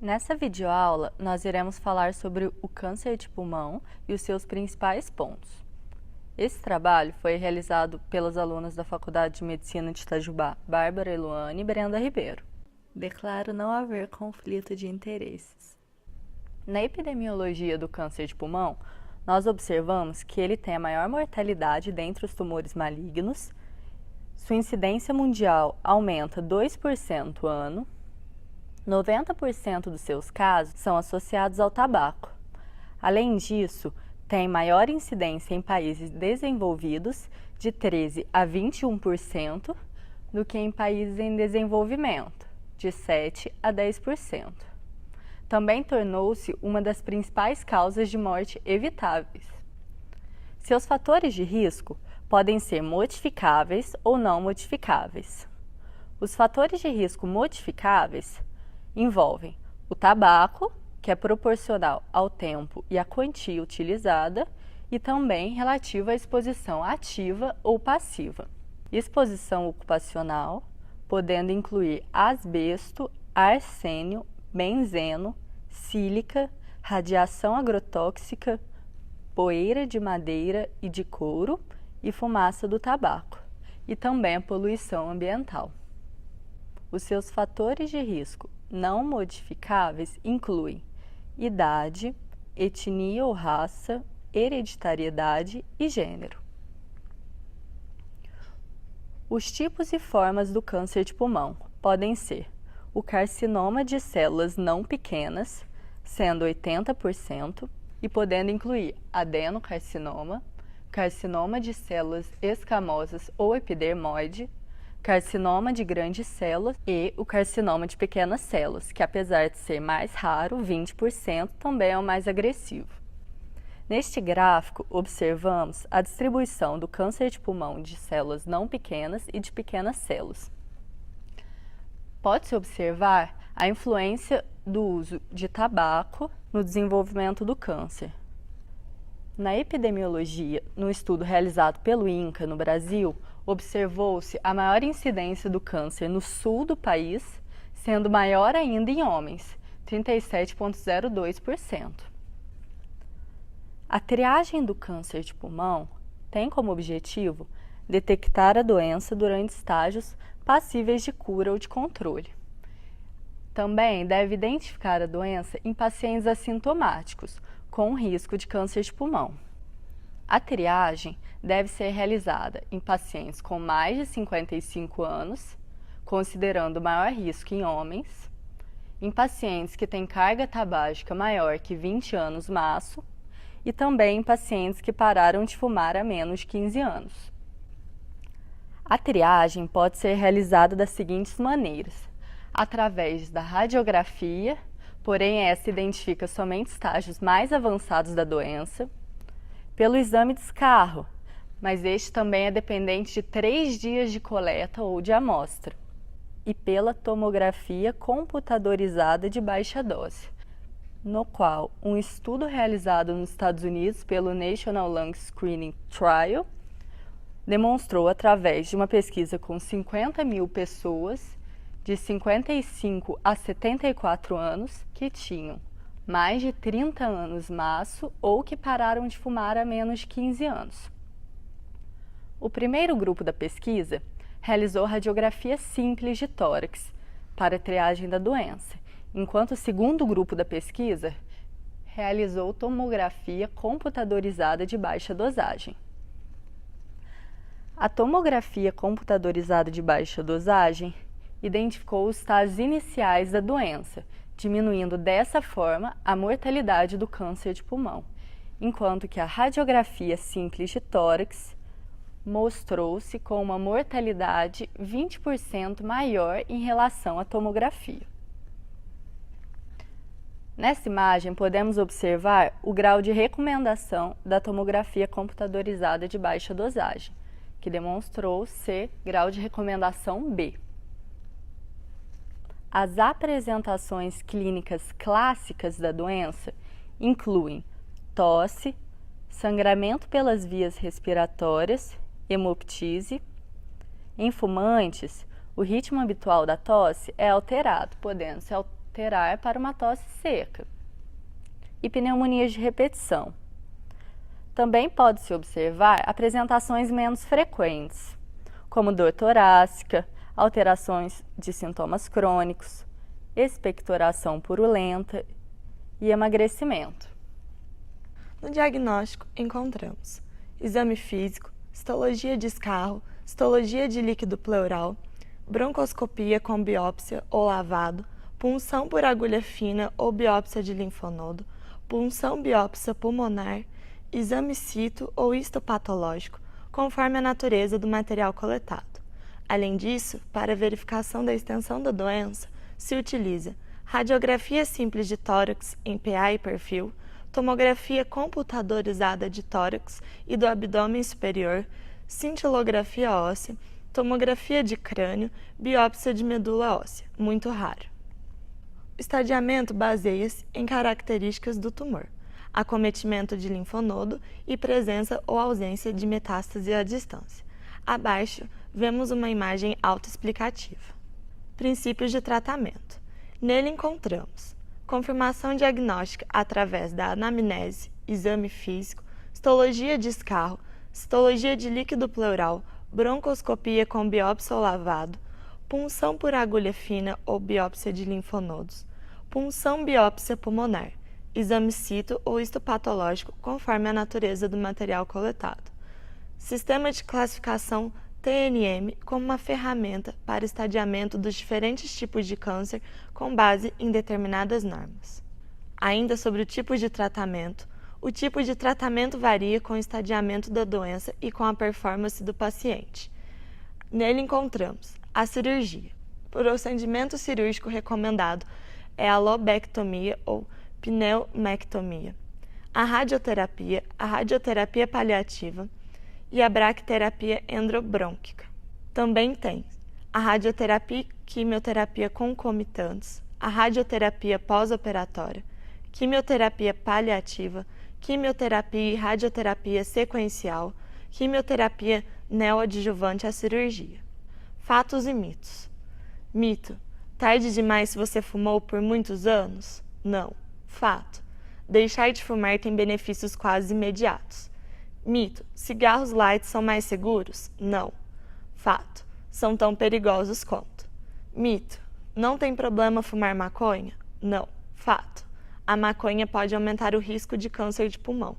Nessa videoaula, nós iremos falar sobre o câncer de pulmão e os seus principais pontos. Esse trabalho foi realizado pelas alunas da Faculdade de Medicina de Itajubá, Bárbara Eluane e Brenda Ribeiro. Declaro não haver conflito de interesses. Na epidemiologia do câncer de pulmão, nós observamos que ele tem a maior mortalidade dentre os tumores malignos, sua incidência mundial aumenta 2% ano, 90% dos seus casos são associados ao tabaco. Além disso, tem maior incidência em países desenvolvidos, de 13% a 21%, do que em países em desenvolvimento, de 7% a 10%. Também tornou-se uma das principais causas de morte evitáveis. Seus fatores de risco podem ser modificáveis ou não modificáveis. Os fatores de risco modificáveis envolvem o tabaco, que é proporcional ao tempo e à quantia utilizada, e também relativo à exposição ativa ou passiva. Exposição ocupacional, podendo incluir asbesto, arsênio, benzeno, sílica, radiação agrotóxica, poeira de madeira e de couro e fumaça do tabaco, e também a poluição ambiental. Os seus fatores de risco não modificáveis incluem idade, etnia ou raça, hereditariedade e gênero. Os tipos e formas do câncer de pulmão podem ser o carcinoma de células não pequenas, sendo 80%, e podendo incluir adenocarcinoma, carcinoma de células escamosas ou epidermoide, carcinoma de grandes células e o carcinoma de pequenas células, que apesar de ser mais raro, 20%, também é o mais agressivo. Neste gráfico, observamos a distribuição do câncer de pulmão de células não pequenas e de pequenas células. Pode-se observar a influência do uso de tabaco no desenvolvimento do câncer. Na epidemiologia, no estudo realizado pelo INCA no Brasil, observou-se a maior incidência do câncer no sul do país, sendo maior ainda em homens, 37,02%. A triagem do câncer de pulmão tem como objetivo detectar a doença durante estágios passíveis de cura ou de controle. Também deve identificar a doença em pacientes assintomáticos, com risco de câncer de pulmão. A triagem deve ser realizada em pacientes com mais de 55 anos, considerando o maior risco em homens, em pacientes que têm carga tabágica maior que 20 anos maço e também em pacientes que pararam de fumar há menos de 15 anos. A triagem pode ser realizada das seguintes maneiras: através da radiografia, porém essa identifica somente estágios mais avançados da doença, pelo exame de escarro, mas este também é dependente de 3 dias de coleta ou de amostra, e pela tomografia computadorizada de baixa dose, no qual um estudo realizado nos Estados Unidos pelo National Lung Screening Trial demonstrou, através de uma pesquisa com 50 mil pessoas de 55 a 74 anos que tinham mais de 30 anos maço ou que pararam de fumar há menos de 15 anos. O primeiro grupo da pesquisa realizou radiografia simples de tórax para a triagem da doença, enquanto o segundo grupo da pesquisa realizou tomografia computadorizada de baixa dosagem. A tomografia computadorizada de baixa dosagem identificou os estágios iniciais da doença, diminuindo dessa forma a mortalidade do câncer de pulmão, enquanto que a radiografia simples de tórax mostrou-se com uma mortalidade 20% maior em relação à tomografia. Nessa imagem, podemos observar o grau de recomendação da tomografia computadorizada de baixa dosagem, que demonstrou ser grau de recomendação B. As apresentações clínicas clássicas da doença incluem tosse, sangramento pelas vias respiratórias, hemoptise. Em fumantes, o ritmo habitual da tosse é alterado, podendo ser alterar para uma tosse seca e pneumonias de repetição. Também pode-se observar apresentações menos frequentes, como dor torácica, alterações de sintomas crônicos, expectoração purulenta e emagrecimento. No diagnóstico, encontramos exame físico, histologia de escarro, histologia de líquido pleural, broncoscopia com biópsia ou lavado, punção por agulha fina ou biópsia de linfonodo, punção biópsia pulmonar, exame cito ou histopatológico, conforme a natureza do material coletado. Além disso, para verificação da extensão da doença, se utiliza radiografia simples de tórax em PA e perfil, tomografia computadorizada de tórax e do abdômen superior, cintilografia óssea, tomografia de crânio, biópsia de medula óssea, muito raro. O estadiamento baseia-se em características do tumor, acometimento de linfonodo e presença ou ausência de metástase à distância. Abaixo, vemos uma imagem autoexplicativa. Princípios de tratamento. Nele encontramos confirmação diagnóstica através da anamnese, exame físico, histologia de escarro, histologia de líquido pleural, broncoscopia com biópsia ou lavado, punção por agulha fina ou biópsia de linfonodos, punção biópsia pulmonar, exame cito ou histopatológico conforme a natureza do material coletado. Sistema de classificação TNM como uma ferramenta para estadiamento dos diferentes tipos de câncer com base em determinadas normas. Ainda sobre o tipo de tratamento, o tipo de tratamento varia com o estadiamento da doença e com a performance do paciente. Nele encontramos a cirurgia. O procedimento cirúrgico recomendado é a lobectomia ou pneumectomia, a radioterapia paliativa e a braquiterapia endobronquica. Também tem a radioterapia e quimioterapia concomitantes, a radioterapia pós-operatória, quimioterapia paliativa, quimioterapia e radioterapia sequencial, quimioterapia neoadjuvante à cirurgia. Fatos e mitos. Mito: tarde demais se você fumou por muitos anos? Não. Fato: deixar de fumar tem benefícios quase imediatos. Mito: cigarros light são mais seguros? Não. Fato: são tão perigosos quanto. Mito: não tem problema fumar maconha? Não. Fato: a maconha pode aumentar o risco de câncer de pulmão.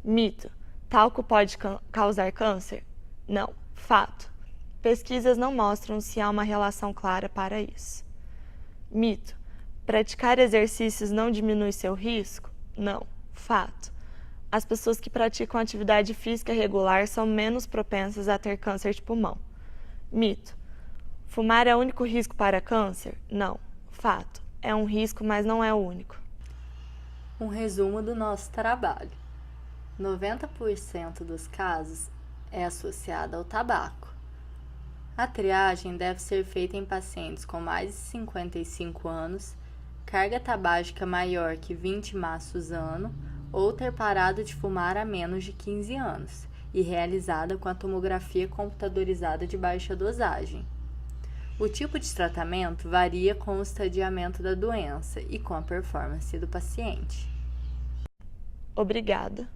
Mito: talco pode causar câncer? Não. Fato: pesquisas não mostram se há uma relação clara para isso. Mito: praticar exercícios não diminui seu risco? Não. Fato: as pessoas que praticam atividade física regular são menos propensas a ter câncer de pulmão. Mito: fumar é o único risco para câncer? Não. Fato: é um risco, mas não é o único. Um resumo do nosso trabalho. 90% dos casos é associado ao tabaco. A triagem deve ser feita em pacientes com mais de 55 anos, carga tabágica maior que 20 maços ano ou ter parado de fumar há menos de 15 anos e realizada com a tomografia computadorizada de baixa dosagem. O tipo de tratamento varia com o estadiamento da doença e com a performance do paciente. Obrigada.